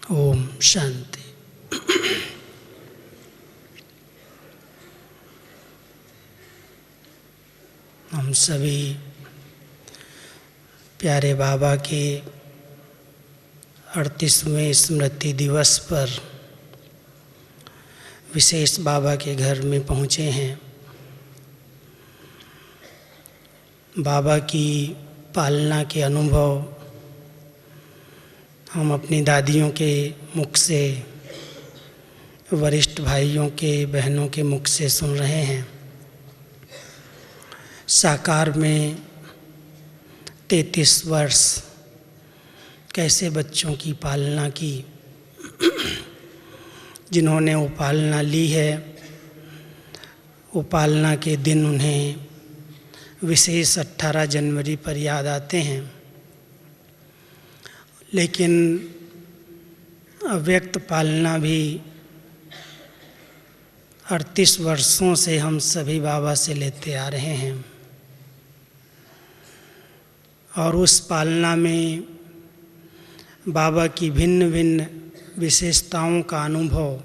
ओम शांति। हम सभी प्यारे बाबा के 38वें स्मृति दिवस पर विशेष बाबा के घर में पहुँचे हैं। बाबा की पालना के अनुभव हम अपनी दादियों के मुख से, वरिष्ठ भाइयों के, बहनों के मुख से सुन रहे हैं। साकार में 33 वर्ष कैसे बच्चों की पालना की, जिन्होंने वो पालना ली है, वो पालना के दिन उन्हें विशेष 18 जनवरी पर याद आते हैं। लेकिन अव्यक्त पालना भी 38 वर्षों से हम सभी बाबा से लेते आ रहे हैं, और उस पालना में बाबा की भिन्न भिन्न विशेषताओं का अनुभव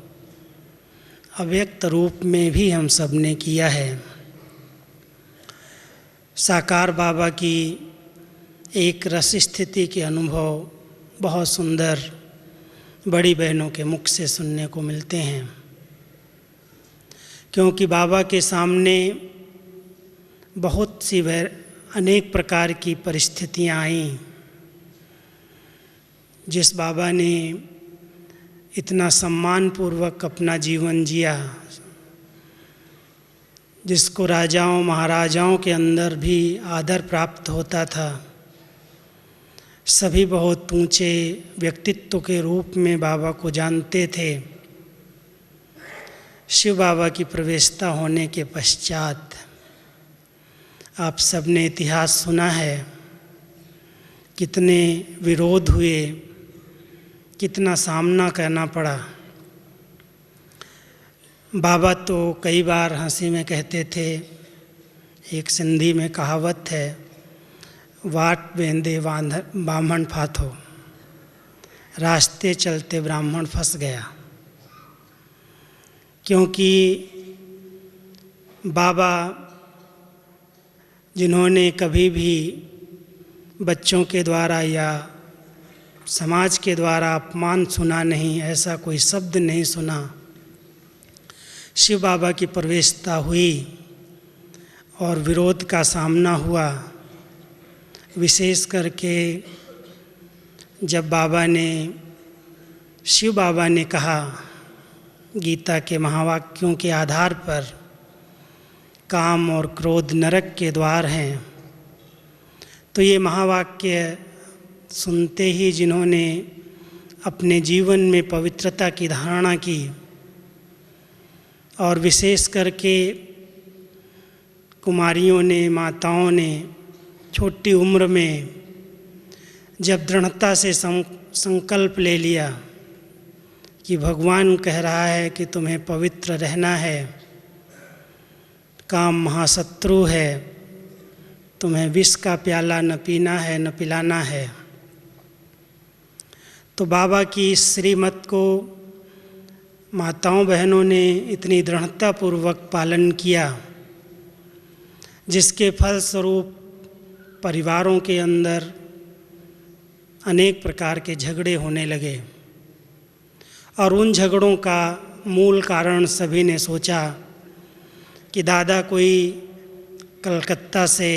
अव्यक्त रूप में भी हम सब ने किया है। साकार बाबा की एक रस स्थिति के अनुभव बहुत सुंदर बड़ी बहनों के मुख से सुनने को मिलते हैं, क्योंकि बाबा के सामने बहुत सी अनेक प्रकार की परिस्थितियां आईं। जिस बाबा ने इतना सम्मानपूर्वक अपना जीवन जिया, जिसको राजाओं महाराजाओं के अंदर भी आदर प्राप्त होता था, सभी बहुत ऊंचे व्यक्तित्व के रूप में बाबा को जानते थे। शिव बाबा की प्रवेशता होने के पश्चात आप सबने इतिहास सुना है, कितने विरोध हुए, कितना सामना करना पड़ा। बाबा तो कई बार हंसी में कहते थे, एक सिंधी में कहावत है, वाट वेंदे ब्राह्मण फाथो, रास्ते चलते ब्राह्मण फंस गया। क्योंकि बाबा जिन्होंने कभी भी बच्चों के द्वारा या समाज के द्वारा अपमान सुना नहीं, ऐसा कोई शब्द नहीं सुना। शिव बाबा की प्रवेशता हुई और विरोध का सामना हुआ। विशेष करके जब शिव बाबा ने कहा, गीता के महावाक्यों के आधार पर, काम और क्रोध नरक के द्वार हैं, तो ये महावाक्य सुनते ही जिन्होंने अपने जीवन में पवित्रता की धारणा की, और विशेष करके कुमारियों ने, माताओं ने छोटी उम्र में जब दृढ़ता से संकल्प ले लिया कि भगवान कह रहा है कि तुम्हें पवित्र रहना है, काम महाशत्रु है, तुम्हें विष का प्याला न पीना है न पिलाना है, तो बाबा की इस श्रीमत को माताओं बहनों ने इतनी दृढ़तापूर्वक पालन किया, जिसके फलस्वरूप परिवारों के अंदर अनेक प्रकार के झगड़े होने लगे। और उन झगड़ों का मूल कारण सभी ने सोचा कि दादा कोई कलकत्ता से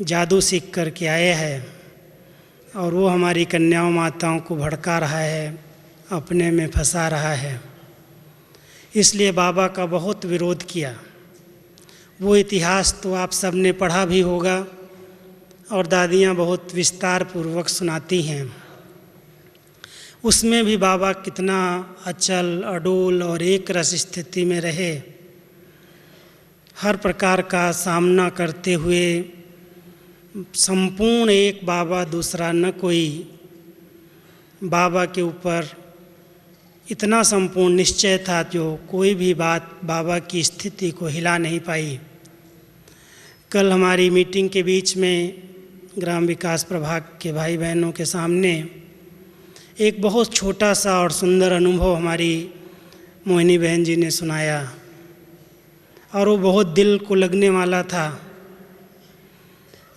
जादू सीख कर के आए हैं और वो हमारी कन्याओं माताओं को भड़का रहा है, अपने में फंसा रहा है। इसलिए बाबा का बहुत विरोध किया। वो इतिहास तो आप सब ने पढ़ा भी होगा और दादियाँ बहुत विस्तार पूर्वक सुनाती हैं। उसमें भी बाबा कितना अचल, अडोल और एक रस स्थिति में रहे, हर प्रकार का सामना करते हुए। संपूर्ण एक बाबा, दूसरा न कोई। बाबा के ऊपर इतना संपूर्ण निश्चय था जो कोई भी बात बाबा की स्थिति को हिला नहीं पाई। कल हमारी मीटिंग के बीच में ग्राम विकास प्रभाग के भाई बहनों के सामने एक बहुत छोटा सा और सुंदर अनुभव हमारी मोहिनी बहन जी ने सुनाया और वो बहुत दिल को लगने वाला था।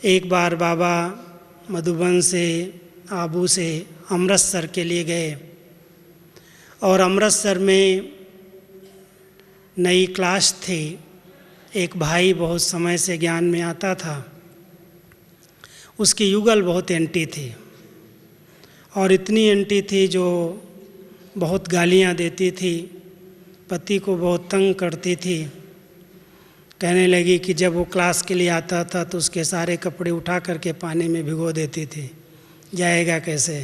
एक बार बाबा मधुबन से आबू से अमृतसर के लिए गए और अमृतसर में नई क्लास थी। एक भाई बहुत समय से ज्ञान में आता था, उसकी युगल बहुत एंटी थी और इतनी एंटी थी जो बहुत गालियाँ देती थी, पति को बहुत तंग करती थी। कहने लगी कि जब वो क्लास के लिए आता था तो उसके सारे कपड़े उठा करके पानी में भिगो देती थी, जाएगा कैसे।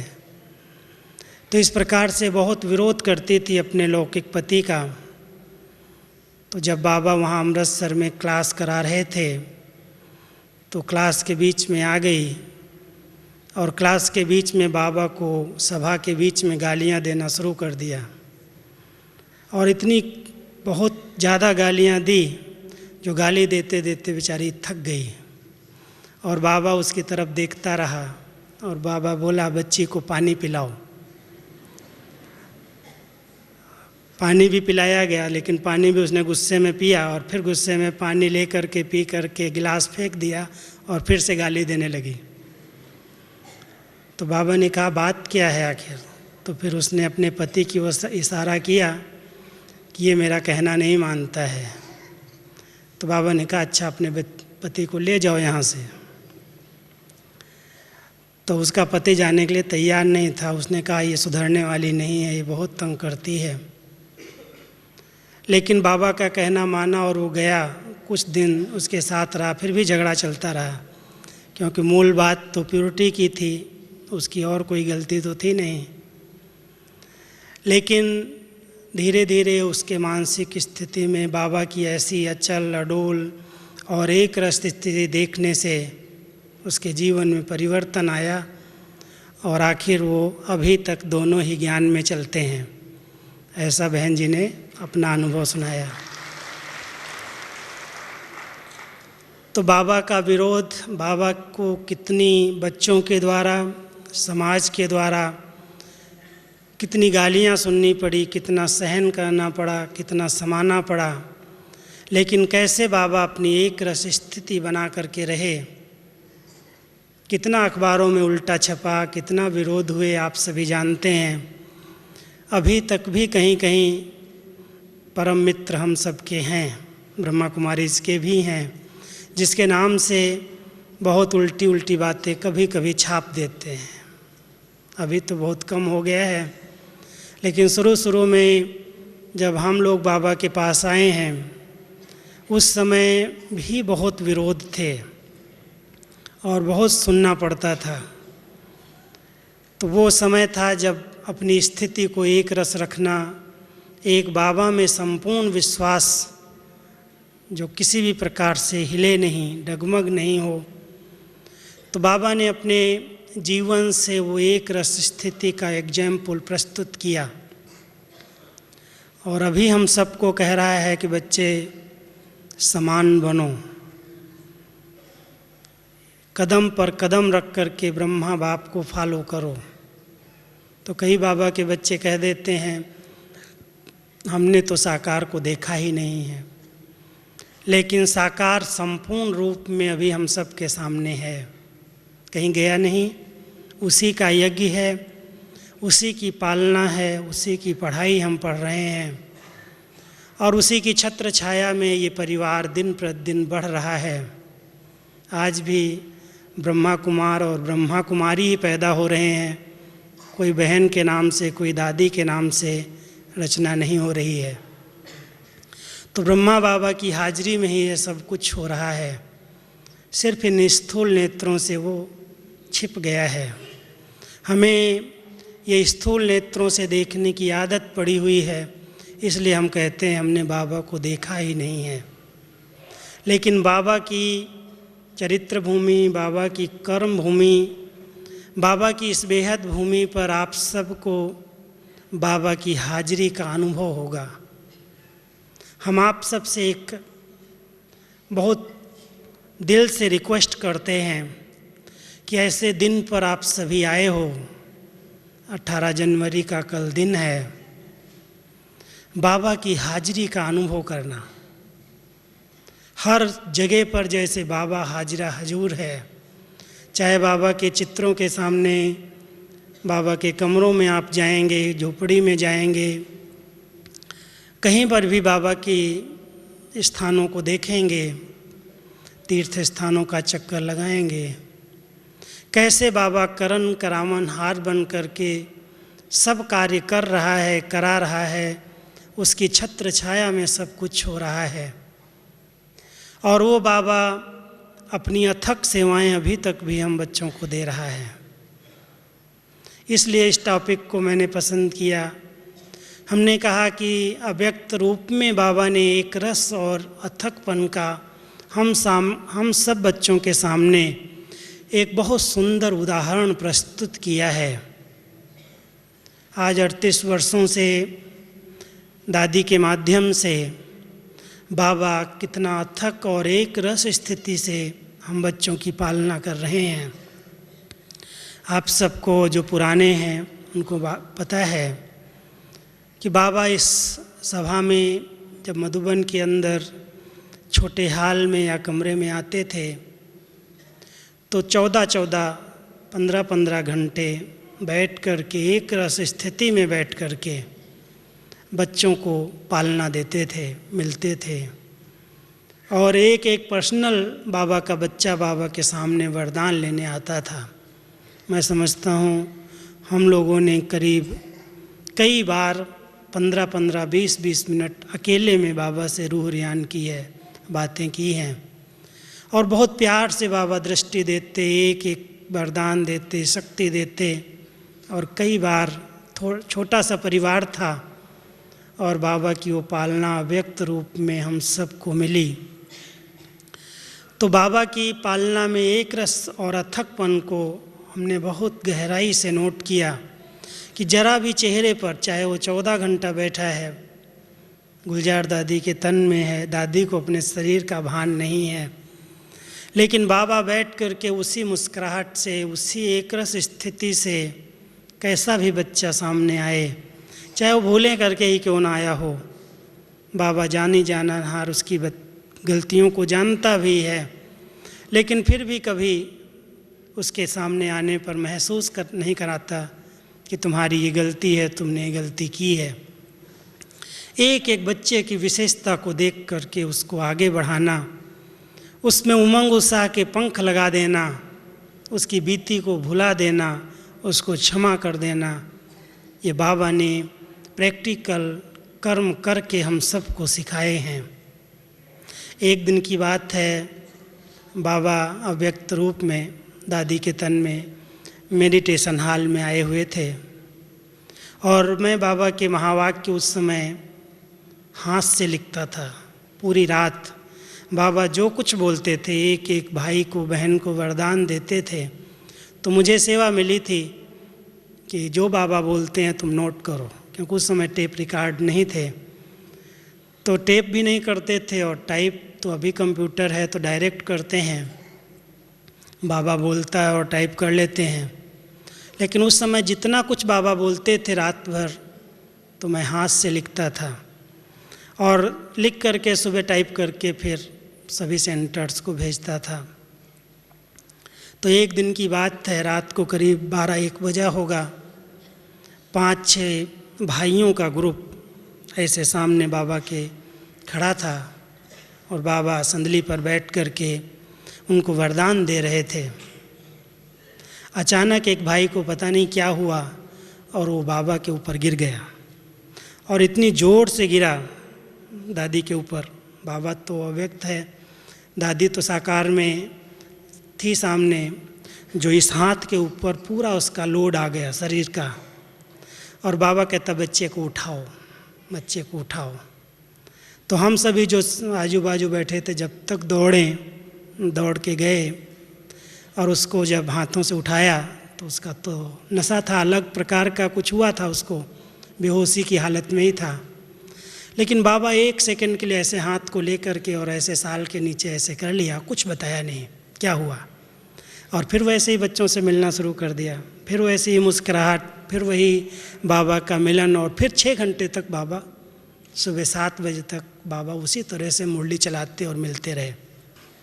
तो इस प्रकार से बहुत विरोध करती थी अपने लौकिक पति का। तो जब बाबा वहाँ अमृतसर में क्लास करा रहे थे तो क्लास के बीच में आ गई और क्लास के बीच में बाबा को सभा के बीच में गालियाँ देना शुरू कर दिया और इतनी बहुत ज़्यादा गालियाँ दी जो गाली देते देते बेचारी थक गई और बाबा उसकी तरफ देखता रहा और बाबा बोला, बच्ची को पानी पिलाओ। पानी भी पिलाया गया, लेकिन पानी भी उसने गुस्से में पिया और फिर गुस्से में पानी ले करके पी करके गिलास फेंक दिया और फिर से गाली देने लगी। तो बाबा ने कहा, बात क्या है आखिर। तो फिर उसने अपने पति की ओर इशारा किया कि ये मेरा कहना नहीं मानता है। तो बाबा ने कहा, अच्छा अपने पति को ले जाओ यहाँ से। तो उसका पति जाने के लिए तैयार नहीं था। उसने कहा, ये सुधरने वाली नहीं है, ये बहुत तंग करती है। लेकिन बाबा का कहना माना और वो गया। कुछ दिन उसके साथ रहा, फिर भी झगड़ा चलता रहा क्योंकि मूल बात तो प्योरिटी की थी, उसकी और कोई गलती तो थी नहीं। लेकिन धीरे धीरे उसके मानसिक स्थिति में बाबा की ऐसी अचल अडोल और एक रस स्थिति देखने से उसके जीवन में परिवर्तन आया और आखिर वो अभी तक दोनों ही ज्ञान में चलते हैं। ऐसा बहन जी ने अपना अनुभव सुनाया। तो बाबा का विरोध, बाबा को कितनी बच्चों के द्वारा, समाज के द्वारा कितनी गालियाँ सुननी पड़ी, कितना सहन करना पड़ा, कितना समाना पड़ा, लेकिन कैसे बाबा अपनी एक रस स्थिति बना करके रहे। कितना अखबारों में उल्टा छपा, कितना विरोध हुए, आप सभी जानते हैं। अभी तक भी कहीं कहीं परम मित्र हम सबके हैं, ब्रह्मा कुमारी के भी हैं, जिसके नाम से बहुत उल्टी उल्टी बातें कभी कभी छाप देते हैं। अभी तो बहुत कम हो गया है, लेकिन शुरू में जब हम लोग बाबा के पास आए हैं उस समय भी बहुत विरोध थे और बहुत सुनना पड़ता था। तो वो समय था जब अपनी स्थिति को एक रस रखना, एक बाबा में संपूर्ण विश्वास जो किसी भी प्रकार से हिले नहीं, डगमग नहीं हो। तो बाबा ने अपने जीवन से वो एक रस स्थिति का एग्जाम्पल प्रस्तुत किया और अभी हम सबको कह रहा है कि बच्चे समान बनो, कदम पर कदम रख कर के ब्रह्मा बाप को फॉलो करो। तो कई बाबा के बच्चे कह देते हैं, हमने तो साकार को देखा ही नहीं है, लेकिन साकार संपूर्ण रूप में अभी हम सब के सामने है, कहीं गया नहीं। उसी का यज्ञ है, उसी की पालना है, उसी की पढ़ाई हम पढ़ रहे हैं और उसी की छत्र छाया में ये परिवार दिन प्रतिदिन बढ़ रहा है। आज भी ब्रह्मा कुमार और ब्रह्मा कुमारी ही पैदा हो रहे हैं, कोई बहन के नाम से, कोई दादी के नाम से रचना नहीं हो रही है। तो ब्रह्मा बाबा की हाजिरी में ही ये सब कुछ हो रहा है, सिर्फ इन स्थूल नेत्रों से वो छिप गया है। हमें ये स्थूल नेत्रों से देखने की आदत पड़ी हुई है, इसलिए हम कहते हैं हमने बाबा को देखा ही नहीं है। लेकिन बाबा की चरित्र भूमि, बाबा की कर्म भूमि, बाबा की इस बेहद भूमि पर आप सबको बाबा की हाजिरी का अनुभव होगा। हम आप सबसे एक बहुत दिल से रिक्वेस्ट करते हैं कि ऐसे दिन पर आप सभी आए हो, 18 जनवरी का कल दिन है, बाबा की हाजिरी का अनुभव करना। हर जगह पर जैसे बाबा हाजिरा हजूर है, चाहे बाबा के चित्रों के सामने, बाबा के कमरों में आप जाएंगे, झोपड़ी में जाएंगे, कहीं पर भी बाबा की स्थानों को देखेंगे, तीर्थ स्थानों का चक्कर लगाएंगे, कैसे बाबा करन करावन हार बन करके सब कार्य कर रहा है, करा रहा है, उसकी छत्र छाया में सब कुछ हो रहा है। और वो बाबा अपनी अथक सेवाएं अभी तक भी हम बच्चों को दे रहा है। इसलिए इस टॉपिक को मैंने पसंद किया। हमने कहा कि अव्यक्त रूप में बाबा ने एक रस और अथकपन का हम सब बच्चों के सामने एक बहुत सुंदर उदाहरण प्रस्तुत किया है। आज 38 वर्षों से दादी के माध्यम से बाबा कितना अथक और एक रस स्थिति से हम बच्चों की पालना कर रहे हैं। आप सबको जो पुराने हैं उनको पता है कि बाबा इस सभा में जब मधुबन के अंदर छोटे हाल में या कमरे में आते थे तो 14-14, 15-15 घंटे बैठ कर के एक रस स्थिति में बैठ कर के बच्चों को पालना देते थे, मिलते थे। और एक एक पर्सनल बाबा का बच्चा बाबा के सामने वरदान लेने आता था। मैं समझता हूँ हम लोगों ने करीब कई बार 15-15, 20-20 मिनट अकेले में बाबा से रूह रियान की है, बातें की हैं। और बहुत प्यार से बाबा दृष्टि देते, एक एक वरदान देते, शक्ति देते। और कई बार छोटा सा परिवार था और बाबा की वो पालना व्यक्त रूप में हम सबको मिली। तो बाबा की पालना में एक रस और अथकपन को हमने बहुत गहराई से नोट किया कि जरा भी चेहरे पर, चाहे वो 14 घंटा बैठा है, गुलजार दादी के तन में है, दादी को अपने शरीर का भान नहीं है, लेकिन बाबा बैठ कर के उसी मुस्कुराहट से, उसी एकरस स्थिति से कैसा भी बच्चा सामने आए, चाहे वो भूलें करके ही क्यों ना आया हो, बाबा जानी जाना हार उसकी गलतियों को जानता भी है, लेकिन फिर भी कभी उसके सामने आने पर महसूस नहीं कराता कि तुम्हारी ये गलती है, तुमने ये गलती की है। एक एक बच्चे की विशेषता को देख करके उसको आगे बढ़ाना, उसमें उमंग उत्साह के पंख लगा देना, उसकी बीती को भुला देना, उसको क्षमा कर देना, ये बाबा ने प्रैक्टिकल कर्म करके हम सबको सिखाए हैं। एक दिन की बात है, बाबा अव्यक्त रूप में दादी के तन में मेडिटेशन हॉल में आए हुए थे और मैं बाबा के महावाक्य उस समय हाथ से लिखता था। पूरी रात बाबा जो कुछ बोलते थे, एक एक भाई को, बहन को वरदान देते थे। तो मुझे सेवा मिली थी कि जो बाबा बोलते हैं तुम नोट करो, क्योंकि उस समय टेप रिकॉर्ड नहीं थे, तो टेप भी नहीं करते थे और टाइप तो अभी कंप्यूटर है तो डायरेक्ट करते हैं, बाबा बोलता है और टाइप कर लेते हैं। लेकिन उस समय जितना कुछ बाबा बोलते थे रात भर, तो मैं हाथ से लिखता था और लिख करके सुबह टाइप करके फिर सभी सेंटर्स को भेजता था। तो एक दिन की बात है, रात को करीब 12-1 बजा होगा, 5-6 भाइयों का ग्रुप ऐसे सामने बाबा के खड़ा था और बाबा संदली पर बैठ करके उनको वरदान दे रहे थे। अचानक एक भाई को पता नहीं क्या हुआ और वो बाबा के ऊपर गिर गया और इतनी ज़ोर से गिरा दादी के ऊपर। बाबा तो अव्यक्त है, दादी तो साकार में थी सामने, जो इस हाथ के ऊपर पूरा उसका लोड आ गया शरीर का। और बाबा कहता बच्चे को उठाओ, बच्चे को उठाओ। तो हम सभी जो आजू बाजू बैठे थे जब तक दौड़ के गए और उसको जब हाथों से उठाया तो उसका तो नशा था, अलग प्रकार का कुछ हुआ था, उसको बेहोशी की हालत में ही था। लेकिन बाबा 1 सेकंड के लिए ऐसे हाथ को लेकर के और ऐसे साल के नीचे ऐसे कर लिया, कुछ बताया नहीं क्या हुआ। और फिर वैसे ही बच्चों से मिलना शुरू कर दिया, फिर वैसे ही मुस्कुराहट, फिर वही बाबा का मिलन। और फिर 6 घंटे तक बाबा, सुबह 7 बजे तक बाबा उसी तरह से मुरली चलाते और मिलते रहे।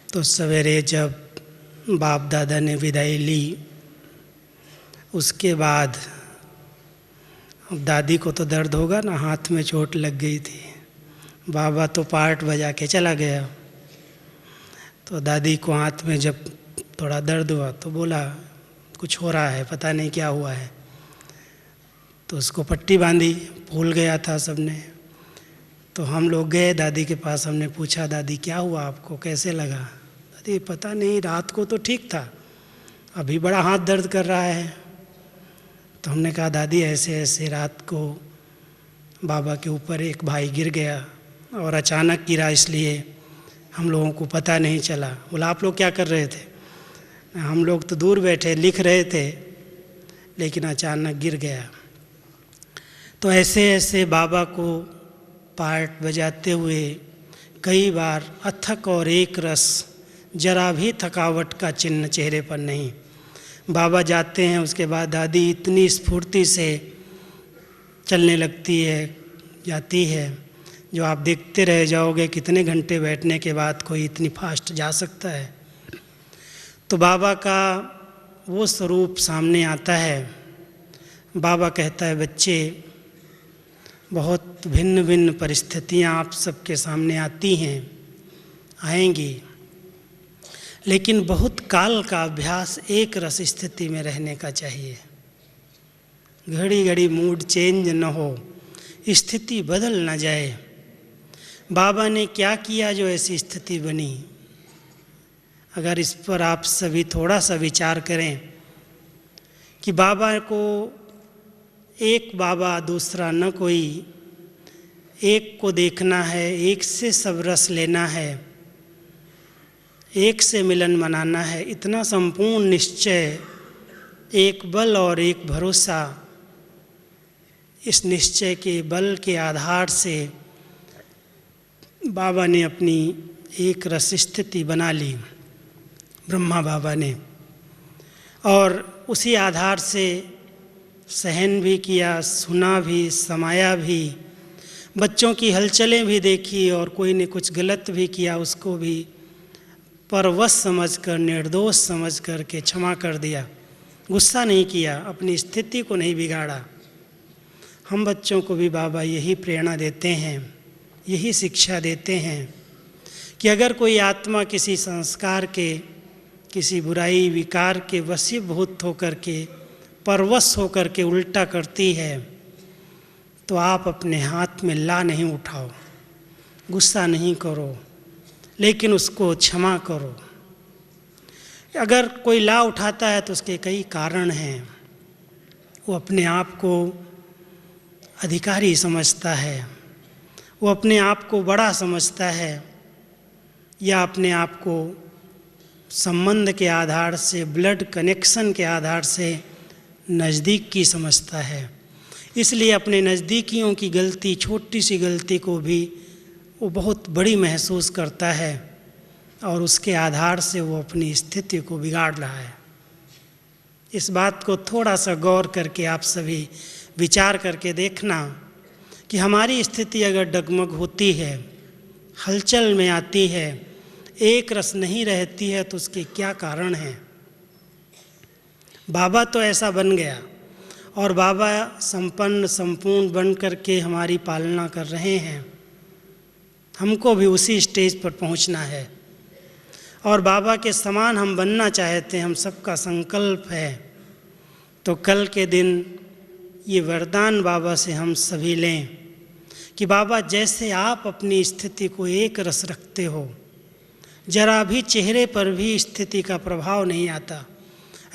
तो सवेरे जब बाप दादा ने विदाई ली, उसके बाद दादी को तो दर्द होगा ना, हाथ में चोट लग गई थी। बाबा तो पार्ट बजा के चला गया। तो दादी को हाथ में जब थोड़ा दर्द हुआ तो बोला कुछ हो रहा है, पता नहीं क्या हुआ है। तो उसको पट्टी बांधी, भूल गया था सबने। तो हम लोग गए दादी के पास, हमने पूछा दादी क्या हुआ आपको, कैसे लगा? दादी पता नहीं, रात को तो ठीक था, अभी बड़ा हाथ दर्द कर रहा है। तो हमने कहा दादी ऐसे ऐसे रात को बाबा के ऊपर एक भाई गिर गया और अचानक गिरा, इसलिए हम लोगों को पता नहीं चला। बोला आप लोग क्या कर रहे थे? हम लोग तो दूर बैठे लिख रहे थे, लेकिन अचानक गिर गया। तो ऐसे ऐसे बाबा को पार्ट बजाते हुए कई बार अथक और एक रस, जरा भी थकावट का चिन्ह चेहरे पर नहीं। बाबा जाते हैं, उसके बाद दादी इतनी स्फूर्ति से चलने लगती है, जाती है, जो आप देखते रह जाओगे कितने घंटे बैठने के बाद कोई इतनी फास्ट जा सकता है। तो बाबा का वो स्वरूप सामने आता है। बाबा कहता है बच्चे, बहुत भिन्न भिन्न परिस्थितियाँ आप सबके सामने आती हैं, आएंगी, लेकिन बहुत काल का अभ्यास एक रस स्थिति में रहने का चाहिए। घड़ी घड़ी मूड चेंज न हो, स्थिति बदल न जाए। बाबा ने क्या किया जो ऐसी स्थिति बनी? अगर इस पर आप सभी थोड़ा सा विचार करें कि बाबा को एक बाबा दूसरा न कोई, एक को देखना है, एक से सब रस लेना है, एक से मिलन मनाना है, इतना संपूर्ण निश्चय, एक बल और एक भरोसा, इस निश्चय के बल के आधार से बाबा ने अपनी एक रस स्थिति बना ली, ब्रह्मा बाबा ने। और उसी आधार से सहन भी किया, सुना भी, समाया भी, बच्चों की हलचलें भी देखी, और कोई ने कुछ गलत भी किया उसको भी परवश समझकर, निर्दोष समझ कर के क्षमा कर दिया। गुस्सा नहीं किया, अपनी स्थिति को नहीं बिगाड़ा। हम बच्चों को भी बाबा यही प्रेरणा देते हैं, यही शिक्षा देते हैं कि अगर कोई आत्मा किसी संस्कार के, किसी बुराई विकार के वशीभूत होकर के, परवश होकर के उल्टा करती है, तो आप अपने हाथ में ला नहीं उठाओ, गुस्सा नहीं करो, लेकिन उसको क्षमा करो। अगर कोई ला उठाता है तो उसके कई कारण हैं। वो अपने आप को अधिकारी समझता है, वो अपने आप को बड़ा समझता है, या अपने आप को संबंध के आधार से, ब्लड कनेक्शन के आधार से नज़दीक की समझता है। इसलिए अपने नज़दीकियों की गलती, छोटी सी गलती को भी वो बहुत बड़ी महसूस करता है, और उसके आधार से वो अपनी स्थिति को बिगाड़ रहा है। इस बात को थोड़ा सा गौर करके आप सभी विचार करके देखना कि हमारी स्थिति अगर डगमग होती है, हलचल में आती है, एक रस नहीं रहती है, तो उसके क्या कारण हैं? बाबा तो ऐसा बन गया, और बाबा संपन्न संपूर्ण बन करके हमारी पालना कर रहे हैं। हमको भी उसी स्टेज पर पहुंचना है, और बाबा के समान हम बनना चाहते हैं, हम सबका संकल्प है। तो कल के दिन ये वरदान बाबा से हम सभी लें कि बाबा, जैसे आप अपनी स्थिति को एक रस रखते हो, जरा भी चेहरे पर भी स्थिति का प्रभाव नहीं आता।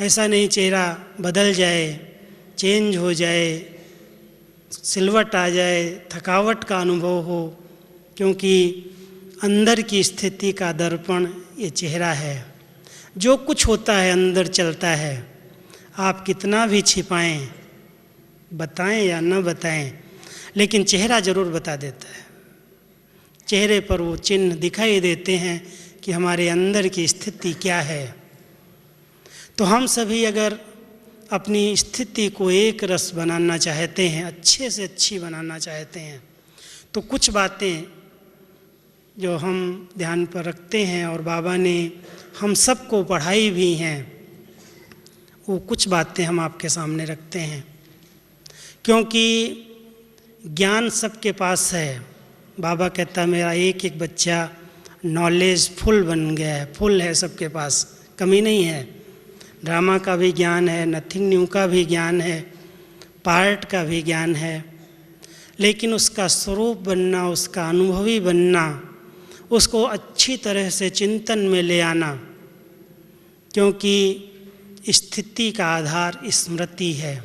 ऐसा नहीं चेहरा बदल जाए, चेंज हो जाए, सिलवट आ जाए, थकावट का अनुभव हो, क्योंकि अंदर की स्थिति का दर्पण ये चेहरा है। जो कुछ होता है अंदर चलता है। आप कितना भी छिपाएं, बताएं या न बताएं, लेकिन चेहरा ज़रूर बता देता है। चेहरे पर वो चिन्ह दिखाई देते हैं कि हमारे अंदर की स्थिति क्या है। तो हम सभी अगर अपनी स्थिति को एक रस बनाना चाहते हैं, अच्छे से अच्छी बनाना चाहते हैं, तो कुछ बातें जो हम ध्यान पर रखते हैं और बाबा ने हम सबको पढ़ाई भी हैं, वो कुछ बातें हम आपके सामने रखते हैं। क्योंकि ज्ञान सबके पास है। बाबा कहता है मेरा एक एक बच्चा नॉलेज फुल बन गया है, फुल है सबके पास, कमी नहीं है। ड्रामा का भी ज्ञान है, नथिंग न्यू का भी ज्ञान है, पार्ट का भी ज्ञान है, लेकिन उसका स्वरूप बनना, उसका अनुभवी बनना, उसको अच्छी तरह से चिंतन में ले आना, क्योंकि स्थिति का आधार स्मृति है।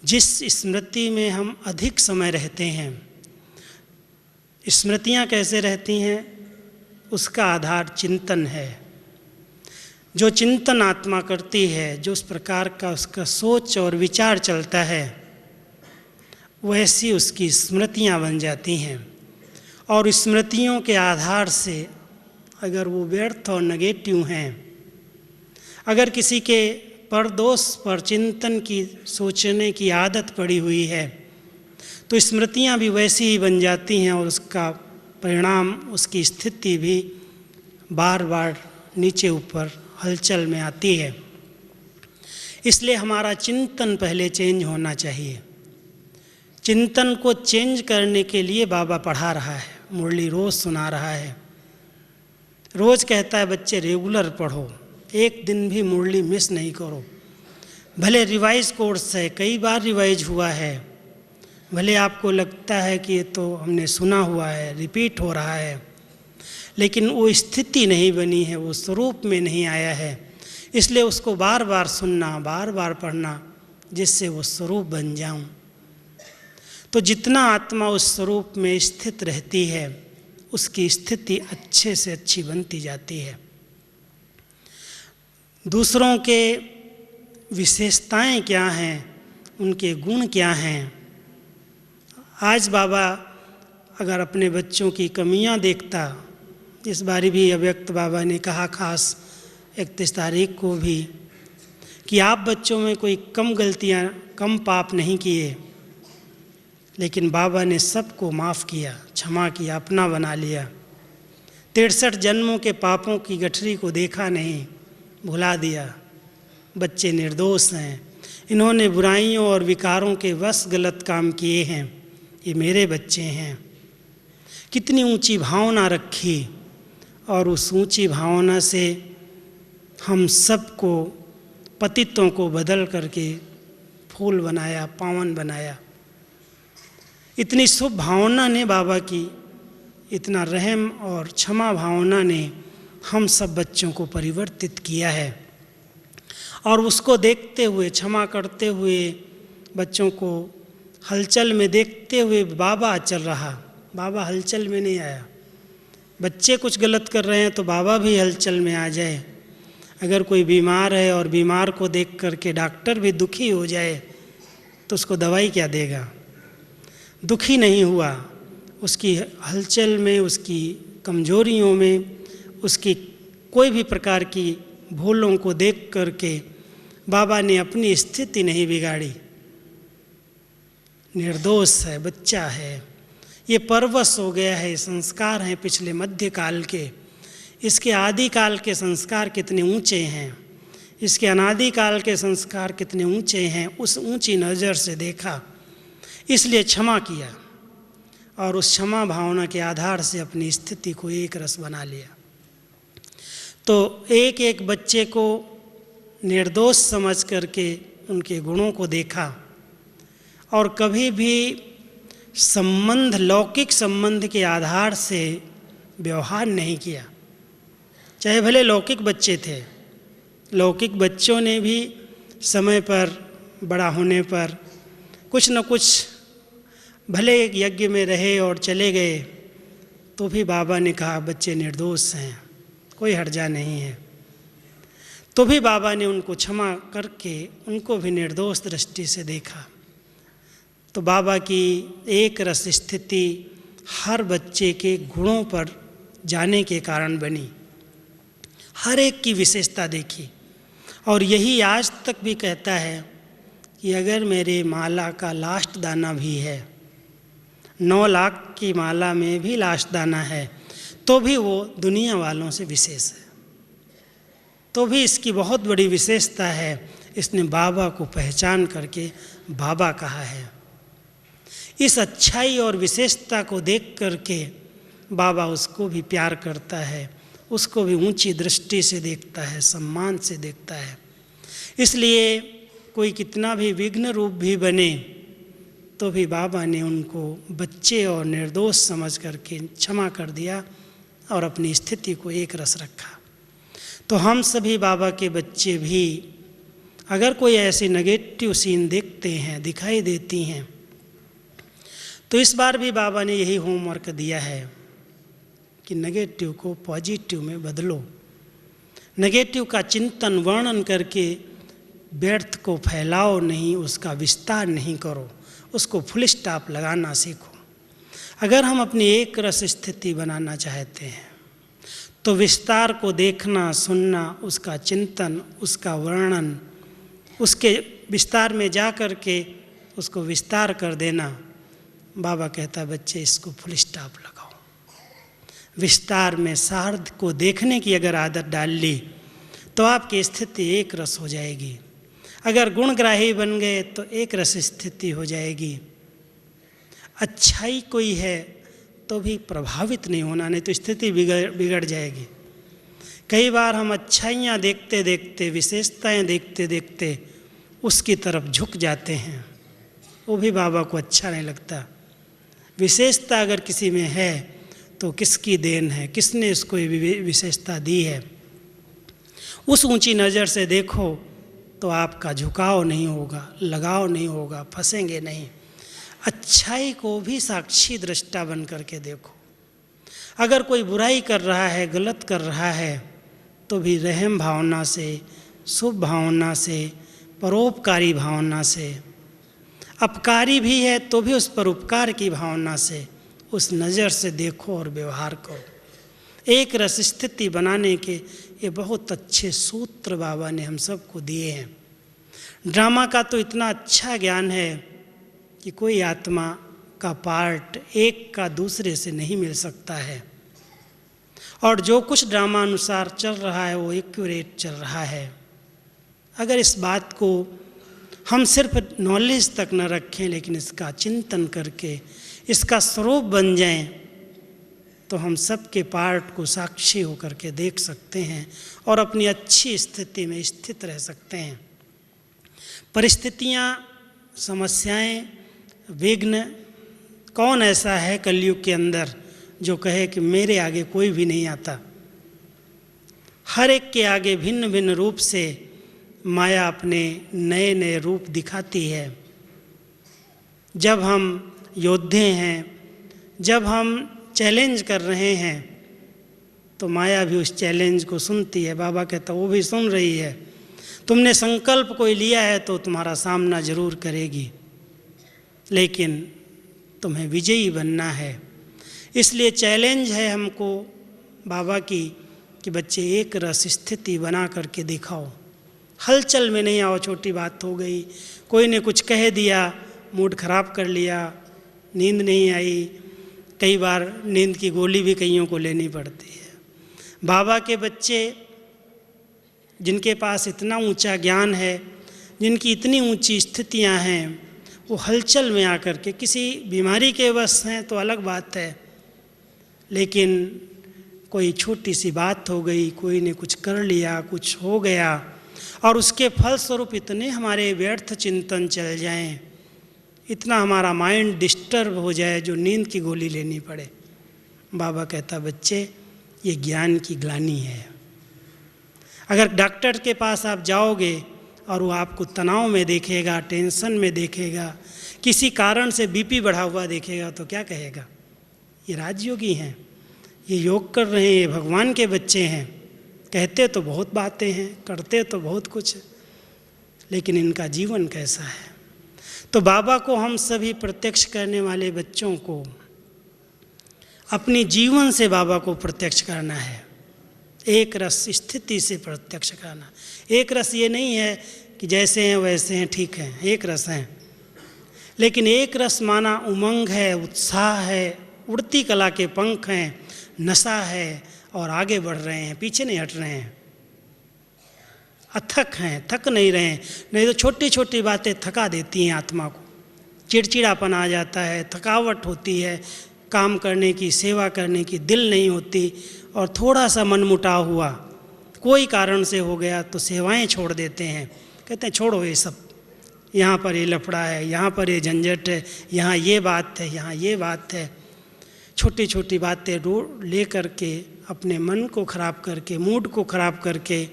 जिस स्मृति में हम अधिक समय रहते हैं, स्मृतियाँ कैसे रहती हैं, उसका आधार चिंतन है। जो चिंतन आत्मा करती है, जो उस प्रकार का उसका सोच और विचार चलता है, वैसी उसकी स्मृतियाँ बन जाती हैं। और स्मृतियों के आधार से अगर वो व्यर्थ और नेगेटिव हैं, अगर किसी के परदोष पर चिंतन की सोचने की आदत पड़ी हुई है, तो स्मृतियाँ भी वैसी ही बन जाती हैं और उसका परिणाम, उसकी स्थिति भी बार बार नीचे ऊपर हलचल में आती है। इसलिए हमारा चिंतन पहले चेंज होना चाहिए। चिंतन को चेंज करने के लिए बाबा पढ़ा रहा है, मुरली रोज़ सुना रहा है, रोज़ कहता है बच्चे रेगुलर पढ़ो, एक दिन भी मुरली मिस नहीं करो। भले रिवाइज कोर्स है, कई बार रिवाइज हुआ है, भले आपको लगता है कि ये तो हमने सुना हुआ है, रिपीट हो रहा है, लेकिन वो स्थिति नहीं बनी है, वो स्वरूप में नहीं आया है। इसलिए उसको बार बार सुनना, बार बार पढ़ना, जिससे वो स्वरूप बन जाऊं। तो जितना आत्मा उस स्वरूप में स्थित रहती है, उसकी स्थिति अच्छे से अच्छी बनती जाती है। दूसरों के विशेषताएं क्या हैं, उनके गुण क्या हैं। आज बाबा अगर अपने बच्चों की कमियां देखता, इस बारी भी अव्यक्त बाबा ने कहा खास 31 तारीख को भी, कि आप बच्चों में कोई कम गलतियां, कम पाप नहीं किए, लेकिन बाबा ने सबको माफ़ किया, क्षमा किया, अपना बना लिया। 63 जन्मों के पापों की गठरी को देखा नहीं, भुला दिया। बच्चे निर्दोष हैं, इन्होंने बुराइयों और विकारों के वश गलत काम किए हैं, ये मेरे बच्चे हैं। कितनी ऊंची भावना रखी, और उस ऊंची भावना से हम सबको, पतितों को बदल करके फूल बनाया, पावन बनाया। इतनी शुभ भावना ने बाबा की, इतना रहम और क्षमा भावना ने हम सब बच्चों को परिवर्तित किया है। और उसको देखते हुए, क्षमा करते हुए, बच्चों को हलचल में देखते हुए बाबा चल रहा। बाबा हलचल में नहीं आया। बच्चे कुछ गलत कर रहे हैं तो बाबा भी हलचल में आ जाए। अगर कोई बीमार है और बीमार को देख करके डॉक्टर भी दुखी हो जाए तो उसको दवाई क्या देगा? दुखी नहीं हुआ, उसकी हलचल में, उसकी कमजोरियों में, उसकी कोई भी प्रकार की भूलों को देख करके बाबा ने अपनी स्थिति नहीं बिगाड़ी। निर्दोष है, बच्चा है, ये परवश हो गया है, संस्कार हैं पिछले मध्यकाल के। इसके आदिकाल के संस्कार कितने ऊंचे हैं, इसके अनादिकाल के संस्कार कितने ऊंचे हैं, उस ऊंची नज़र से देखा, इसलिए क्षमा किया और उस क्षमा भावना के आधार से अपनी स्थिति को एक रस बना लिया। तो एक एक बच्चे को निर्दोष समझ करके उनके गुणों को देखा और कभी भी संबंध, लौकिक संबंध के आधार से व्यवहार नहीं किया। चाहे भले लौकिक बच्चे थे, लौकिक बच्चों ने भी समय पर, बड़ा होने पर कुछ न कुछ, भले एक यज्ञ में रहे और चले गए तो भी बाबा ने कहा बच्चे निर्दोष हैं, कोई हर्जा नहीं है। तो भी बाबा ने उनको क्षमा करके उनको भी निर्दोष दृष्टि से देखा। तो बाबा की एक रस स्थिति हर बच्चे के गुणों पर जाने के कारण बनी। हर एक की विशेषता देखी, और यही आज तक भी कहता है कि अगर मेरे माला का लास्ट दाना भी है, 9 लाख की माला में भी लास्ट दाना है, तो भी वो दुनिया वालों से विशेष है, तो भी इसकी बहुत बड़ी विशेषता है। इसने बाबा को पहचान करके बाबा कहा है। इस अच्छाई और विशेषता को देख करके बाबा उसको भी प्यार करता है, उसको भी ऊंची दृष्टि से देखता है, सम्मान से देखता है। इसलिए कोई कितना भी विघ्न रूप भी बने तो भी बाबा ने उनको बच्चे और निर्दोष समझ करके क्षमा कर दिया और अपनी स्थिति को एक रस रखा। तो हम सभी बाबा के बच्चे भी अगर कोई ऐसी नेगेटिव सीन देखते हैं, दिखाई देती हैं, तो इस बार भी बाबा ने यही होमवर्क दिया है कि नेगेटिव को पॉजिटिव में बदलो। नेगेटिव का चिंतन वर्णन करके व्यर्थ को फैलाओ नहीं, उसका विस्तार नहीं करो, उसको फुल स्टॉप लगाना सीखो। अगर हम अपनी एक रस स्थिति बनाना चाहते हैं तो विस्तार को देखना, सुनना, उसका चिंतन, उसका वर्णन, उसके विस्तार में जा कर के उसको विस्तार कर देना। बाबा कहता बच्चे इसको फुल स्टॉप लगाओ। विस्तार में सार्ध को देखने की अगर आदत डाल ली तो आपकी स्थिति एक रस हो जाएगी। अगर गुणग्राही बन गए तो एक रस स्थिति हो जाएगी। अच्छाई कोई है तो भी प्रभावित नहीं होना, नहीं तो स्थिति बिगड़ जाएगी। कई बार हम अच्छाइयाँ देखते देखते, विशेषताएं देखते देखते उसकी तरफ झुक जाते हैं, वो भी बाबा को अच्छा नहीं लगता। विशेषता अगर किसी में है तो किसकी देन है, किसने इसको ये विशेषता दी है, उस ऊंची नज़र से देखो तो आपका झुकाव नहीं होगा, लगाव नहीं होगा, फंसेंगे नहीं। अच्छाई को भी साक्षी दृष्टा बन करके देखो। अगर कोई बुराई कर रहा है, गलत कर रहा है, तो भी रहम भावना से, शुभ भावना से, परोपकारी भावना से, अपकारी भी है तो भी उस पर उपकार की भावना से, उस नज़र से देखो और व्यवहार करो। एक रस स्थिति बनाने के ये बहुत अच्छे सूत्र बाबा ने हम सबको दिए हैं। ड्रामा का तो इतना अच्छा ज्ञान है कि कोई आत्मा का पार्ट एक का दूसरे से नहीं मिल सकता है, और जो कुछ ड्रामा अनुसार चल रहा है वो एक्यूरेट चल रहा है। अगर इस बात को हम सिर्फ नॉलेज तक न रखें लेकिन इसका चिंतन करके इसका स्वरूप बन जाएं, तो हम सबके पार्ट को साक्षी होकर के देख सकते हैं और अपनी अच्छी स्थिति में स्थित रह सकते हैं। परिस्थितियाँ, समस्याएं, विघ्न, कौन ऐसा है कलयुग के अंदर जो कहे कि मेरे आगे कोई भी नहीं आता। हर एक के आगे भिन्न भिन्न रूप से माया अपने नए नए रूप दिखाती है। जब हम योद्धे हैं, जब हम चैलेंज कर रहे हैं, तो माया भी उस चैलेंज को सुनती है। बाबा कहता वो भी सुन रही है। तुमने संकल्प कोई लिया है तो तुम्हारा सामना जरूर करेगी, लेकिन तुम्हें विजयी बनना है। इसलिए चैलेंज है हमको बाबा की कि बच्चे एक रस स्थिति बना करके दिखाओ। हलचल में नहीं आओ, छोटी बात हो गई, कोई ने कुछ कह दिया, मूड खराब कर लिया, नींद नहीं आई। कई बार नींद की गोली भी कईयों को लेनी पड़ती है। बाबा के बच्चे जिनके पास इतना ऊंचा ज्ञान है, जिनकी इतनी ऊंची स्थितियां हैं, वो हलचल में आकर के किसी बीमारी के वश हैं तो अलग बात है, लेकिन कोई छोटी सी बात हो गई, कोई ने कुछ कर लिया, कुछ हो गया और उसके फलस्वरूप इतने हमारे व्यर्थ चिंतन चल जाएं, इतना हमारा माइंड डिस्टर्ब हो जाए जो नींद की गोली लेनी पड़े। बाबा कहता बच्चे ये ज्ञान की ग्लानि है। अगर डॉक्टर के पास आप जाओगे और वो आपको तनाव में देखेगा, टेंशन में देखेगा, किसी कारण से बीपी बढ़ा हुआ देखेगा तो क्या कहेगा? ये राजयोगी हैं, ये योग कर रहे हैं, ये भगवान के बच्चे हैं। कहते तो बहुत बातें हैं, करते तो बहुत कुछ, लेकिन इनका जीवन कैसा है? तो बाबा को हम सभी प्रत्यक्ष करने वाले बच्चों को अपनी जीवन से बाबा को प्रत्यक्ष करना है। एक रस स्थिति से प्रत्यक्ष कराना। एक रस ये नहीं है कि जैसे हैं वैसे हैं, ठीक है, एक रस हैं, लेकिन एक रस माना उमंग है, उत्साह है, उड़ती कला के पंख हैं, नशा है और आगे बढ़ रहे हैं, पीछे नहीं हट रहे हैं, अथक हैं, थक नहीं रहे हैं। नहीं तो छोटी छोटी बातें थका देती हैं आत्मा को, चिड़चिड़ापन आ जाता है, थकावट होती है, काम करने की, सेवा करने की दिल नहीं होती, और थोड़ा सा मनमुटाव हुआ, कोई कारण से हो गया तो सेवाएं छोड़ देते हैं, कहते हैं छोड़ो ये सब, यहाँ पर ये लफड़ा है, यहाँ पर ये झंझट है, यहाँ ये बात है, यहाँ ये बात है। छोटी छोटी बातें ले करके अपने मन को ख़राब करके, मूड को ख़राब करके,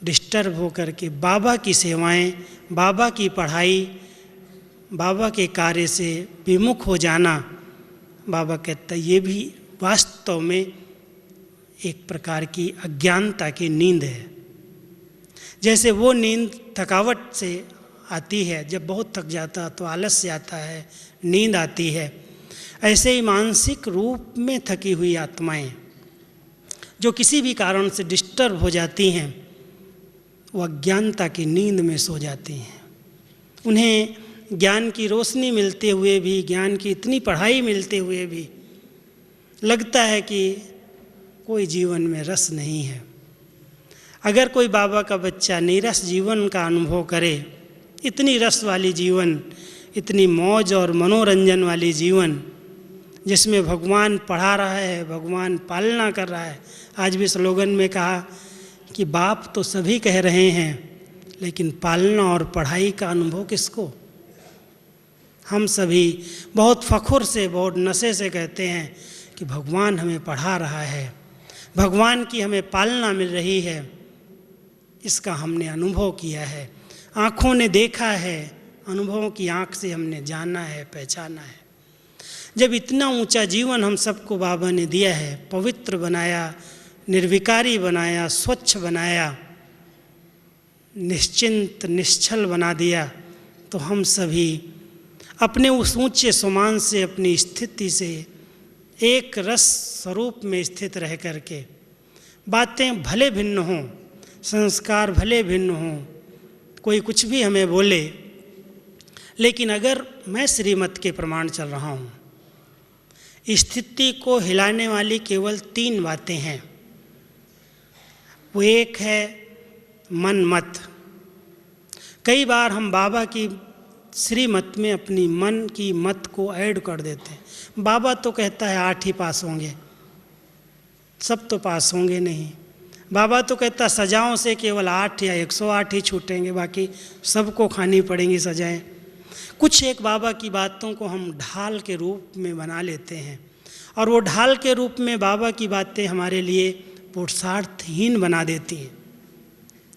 डिस्टर्ब हो करके बाबा की सेवाएं, बाबा की पढ़ाई, बाबा के कार्य से विमुख हो जाना, बाबा कहता है ये भी वास्तव में एक प्रकार की अज्ञानता की नींद है। जैसे वो नींद थकावट से आती है, जब बहुत थक जाता तो आलस्य आता है, नींद आती है, ऐसे ही मानसिक रूप में थकी हुई आत्माएं जो किसी भी कारण से डिस्टर्ब हो जाती हैं, वो अज्ञानता की नींद में सो जाती हैं। उन्हें ज्ञान की रोशनी मिलते हुए भी, ज्ञान की इतनी पढ़ाई मिलते हुए भी लगता है कि कोई जीवन में रस नहीं है। अगर कोई बाबा का बच्चा निरस जीवन का अनुभव करे, इतनी रस वाली जीवन, इतनी मौज और मनोरंजन वाली जीवन, जिसमें भगवान पढ़ा रहा है, भगवान पालना कर रहा है। आज भी स्लोगन में कहा कि बाप तो सभी कह रहे हैं, लेकिन पालना और पढ़ाई का अनुभव किसको? हम सभी बहुत फ़ख्र से, बहुत नशे से कहते हैं कि भगवान हमें पढ़ा रहा है, भगवान की हमें पालना मिल रही है, इसका हमने अनुभव किया है, आँखों ने देखा है, अनुभवों की आँख से हमने जाना है, पहचाना है। जब इतना ऊंचा जीवन हम सबको बाबा ने दिया है, पवित्र बनाया, निर्विकारी बनाया, स्वच्छ बनाया, निश्चिंत निश्चल बना दिया, तो हम सभी अपने उस ऊंचे सुमान से, अपनी स्थिति से एक रस स्वरूप में स्थित रह करके, बातें भले भिन्न हों, संस्कार भले भिन्न हों, कोई कुछ भी हमें बोले, लेकिन अगर मैं श्रीमत के प्रमाण चल रहा हूँ, स्थिति को हिलाने वाली केवल 3 बातें हैं। वो एक है मन मत। कई बार हम बाबा की श्रीमत में अपनी मन की मत को ऐड कर देते हैं। बाबा तो कहता है 8 ही पास होंगे, सब तो पास होंगे नहीं। बाबा तो कहता सजाओं से केवल 8 या 108 ही छूटेंगे, बाकी सबको खानी पड़ेंगी सजाएं। कुछ एक बाबा की बातों को हम ढाल के रूप में बना लेते हैं, और वो ढाल के रूप में बाबा की बातें हमारे लिए पुरुषार्थहीन बना देती हैं।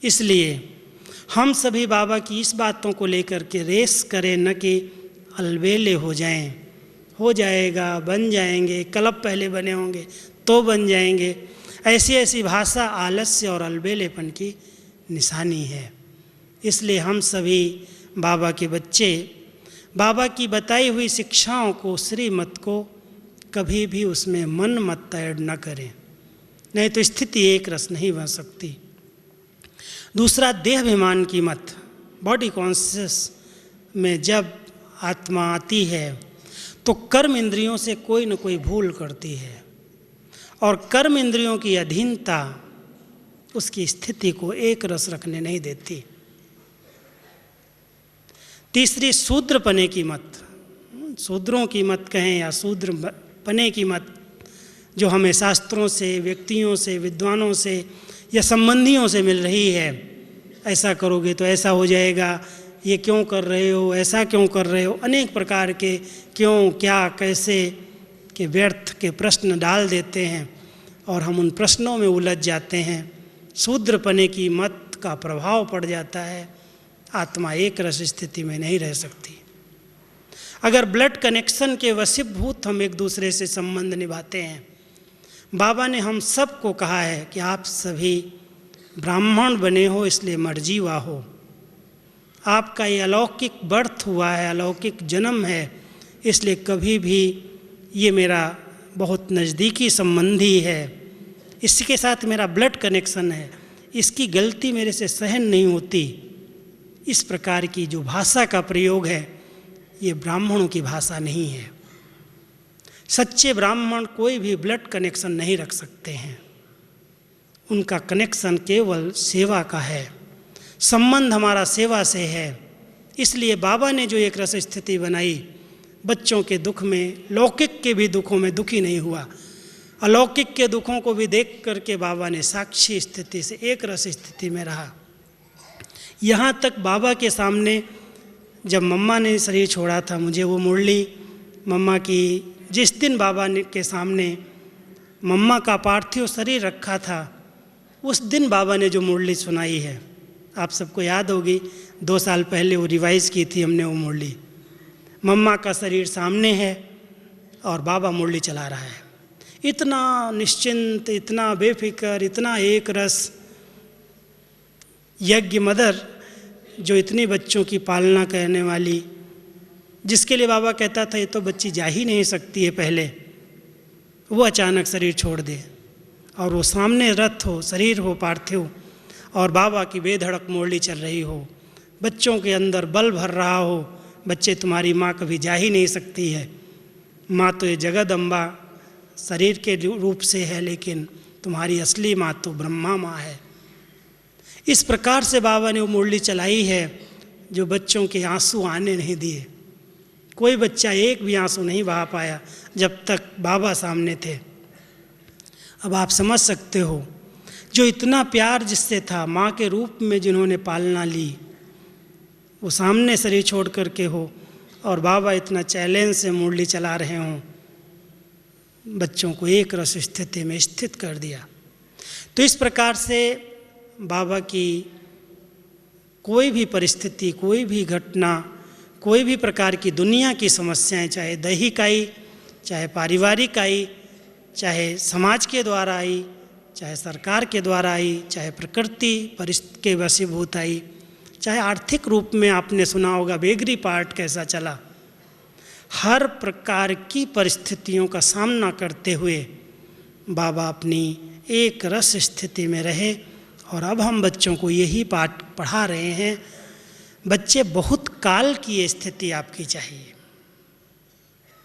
इसलिए हम सभी बाबा की इस बातों को लेकर के रेस करें, न कि अलबेले हो जाएं। हो जाएगा, बन जाएंगे, क्लब पहले बने होंगे तो बन जाएंगे, ऐसी ऐसी भाषा आलस्य और अलबेलेपन की निशानी है। इसलिए हम सभी बाबा के बच्चे बाबा की बताई हुई शिक्षाओं को, श्रीमत को कभी भी उसमें मन मत ऐड न करें, नहीं तो स्थिति एक रस नहीं बन सकती। दूसरा, देहाभिमान की मत। बॉडी कॉन्शियस में जब आत्मा आती है तो कर्म इंद्रियों से कोई न कोई भूल करती है, और कर्म इंद्रियों की अधीनता उसकी स्थिति को एक रस रखने नहीं देती। तीसरी, शूद्रपने की मत। शूद्रों की मत कहें या शूद्रपने की मत, जो हमें शास्त्रों से, व्यक्तियों से, विद्वानों से या संबंधियों से मिल रही है। ऐसा करोगे तो ऐसा हो जाएगा, ये क्यों कर रहे हो, ऐसा क्यों कर रहे हो, अनेक प्रकार के क्यों, क्या, कैसे के व्यर्थ के प्रश्न डाल देते हैं, और हम उन प्रश्नों में उलझ जाते हैं। शूद्रपने की मत का प्रभाव पड़ जाता है, आत्मा एक रस स्थिति में नहीं रह सकती। अगर ब्लड कनेक्शन के वशीभूत हम एक दूसरे से संबंध निभाते हैं, बाबा ने हम सबको कहा है कि आप सभी ब्राह्मण बने हो इसलिए मर्जीवा हो, आपका ये अलौकिक बर्थ हुआ है, अलौकिक जन्म है, इसलिए कभी भी ये मेरा बहुत नज़दीकी संबंधी है, इसके साथ मेरा ब्लड कनेक्शन है, इसकी गलती मेरे से सहन नहीं होती। इस प्रकार की जो भाषा का प्रयोग है ये ब्राह्मणों की भाषा नहीं है। सच्चे ब्राह्मण कोई भी ब्लड कनेक्शन नहीं रख सकते हैं, उनका कनेक्शन केवल सेवा का है, संबंध हमारा सेवा से है। इसलिए बाबा ने जो एक रस स्थिति बनाई, बच्चों के दुख में, लौकिक के भी दुखों में दुखी नहीं हुआ, अलौकिक के दुखों को भी देख करके बाबा ने साक्षी स्थिति से एक रस स्थिति में रहा। यहाँ तक बाबा के सामने जब मम्मा ने शरीर छोड़ा था, मुझे वो मुरली मम्मा की, जिस दिन बाबा ने के सामने मम्मा का पार्थिव शरीर रखा था, उस दिन बाबा ने जो मुरली सुनाई है, आप सबको याद होगी, 2 साल पहले वो रिवाइज़ की थी हमने वो मुरली। मम्मा का शरीर सामने है और बाबा मुरली चला रहा है, इतना निश्चिंत, इतना बेफिक्र, इतना एक रस। यज्ञ मदर जो इतनी बच्चों की पालना करने वाली, जिसके लिए बाबा कहता था ये तो बच्ची जा ही नहीं सकती है पहले, वो अचानक शरीर छोड़ दे और वो सामने रथ हो, शरीर हो पार्थिव, और बाबा की बेधड़क मुरली चल रही हो, बच्चों के अंदर बल भर रहा हो, बच्चे तुम्हारी माँ कभी जा ही नहीं सकती है, माँ तो ये जगदम्बा शरीर के रूप से है, लेकिन तुम्हारी असली माँ तो ब्रह्मा माँ है। इस प्रकार से बाबा ने वो मुरली चलाई है जो बच्चों के आंसू आने नहीं दिए। कोई बच्चा एक भी आंसू नहीं बहा पाया जब तक बाबा सामने थे। अब आप समझ सकते हो, जो इतना प्यार जिससे था, माँ के रूप में जिन्होंने पालना ली, वो सामने शरीर छोड़ करके हो और बाबा इतना चैलेंज से मुरली चला रहे हों, बच्चों को एक रस स्थिति में स्थित कर दिया। तो इस प्रकार से बाबा की कोई भी परिस्थिति, कोई भी घटना, कोई भी प्रकार की दुनिया की समस्याएं, चाहे दैहिक आई, चाहे पारिवारिक आई, चाहे समाज के द्वारा आई, चाहे सरकार के द्वारा आई, चाहे प्रकृति परिस्थिति के वशीभूत आई, चाहे आर्थिक रूप में आपने सुना होगा बेगरी पार्ट कैसा चला, हर प्रकार की परिस्थितियों का सामना करते हुए बाबा अपनी एक रस स्थिति में रहे। और अब हम बच्चों को यही पाठ पढ़ा रहे हैं। बच्चे, बहुत काल की ये स्थिति आपकी चाहिए।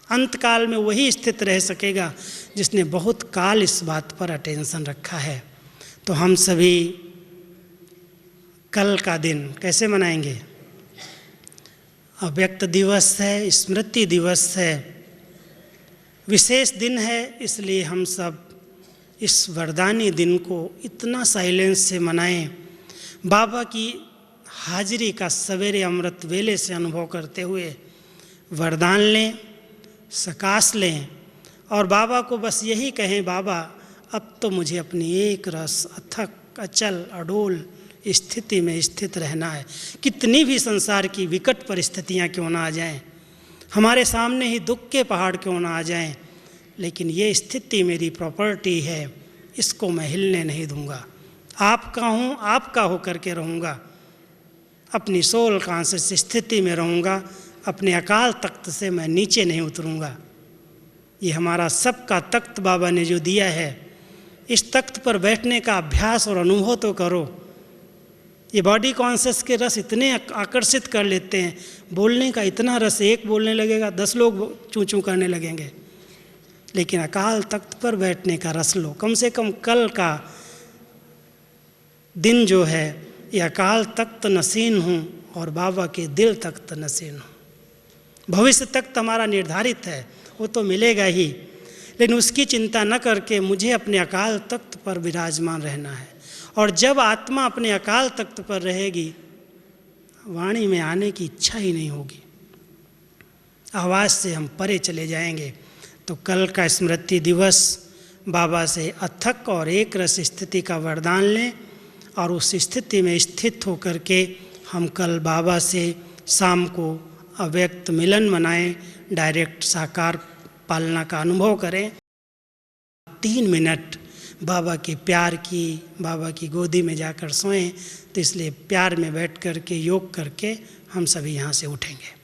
अंत काल में वही स्थित रह सकेगा जिसने बहुत काल इस बात पर अटेंशन रखा है। तो हम सभी कल का दिन कैसे मनाएंगे? अव्यक्त दिवस है, स्मृति दिवस है, विशेष दिन है। इसलिए हम सब इस वरदानी दिन को इतना साइलेंस से मनाएं, बाबा की हाजिरी का सवेरे अमृत वेले से अनुभव करते हुए वरदान लें, सकाश लें और बाबा को बस यही कहें, बाबा अब तो मुझे अपनी एक रस अथक अचल अडोल स्थिति में स्थित रहना है। कितनी भी संसार की विकट परिस्थितियां क्यों ना आ जाएं, हमारे सामने ही दुख के पहाड़ क्यों ना आ जाएं, लेकिन ये स्थिति मेरी प्रॉपर्टी है, इसको मैं हिलने नहीं दूंगा। आपका हूँ, आपका होकर के रहूँगा, अपनी सोल कॉन्शियस स्थिति में रहूँगा, अपने अकाल तख्त से मैं नीचे नहीं उतरूँगा। ये हमारा सबका तख्त बाबा ने जो दिया है, इस तख्त पर बैठने का अभ्यास और अनुभव तो करो। ये बॉडी कॉन्शियस के रस इतने आकर्षित कर लेते हैं, बोलने का इतना रस, एक बोलने लगेगा 10 लोग चूँ चूँ करने लगेंगे, लेकिन अकाल तख्त पर बैठने का रस लो। कम से कम कल का दिन जो है ये अकाल तख्त नसीन हूँ और बाबा के दिल तख्त नसीन हूँ। भविष्य तख्त हमारा निर्धारित है, वो तो मिलेगा ही, लेकिन उसकी चिंता न करके मुझे अपने अकाल तख्त पर विराजमान रहना है। और जब आत्मा अपने अकाल तख्त पर रहेगी, वाणी में आने की इच्छा ही नहीं होगी, आवाज़ से हम परे चले जाएंगे। तो कल का स्मृति दिवस, बाबा से अथक और एक रस स्थिति का वरदान लें और उस स्थिति में स्थित होकर के हम कल बाबा से शाम को अव्यक्त मिलन मनाएं, डायरेक्ट साकार पालना का अनुभव करें। 3 मिनट बाबा के प्यार की, बाबा की गोदी में जाकर सोएं। तो इसलिए प्यार में बैठ कर के योग करके हम सभी यहाँ से उठेंगे।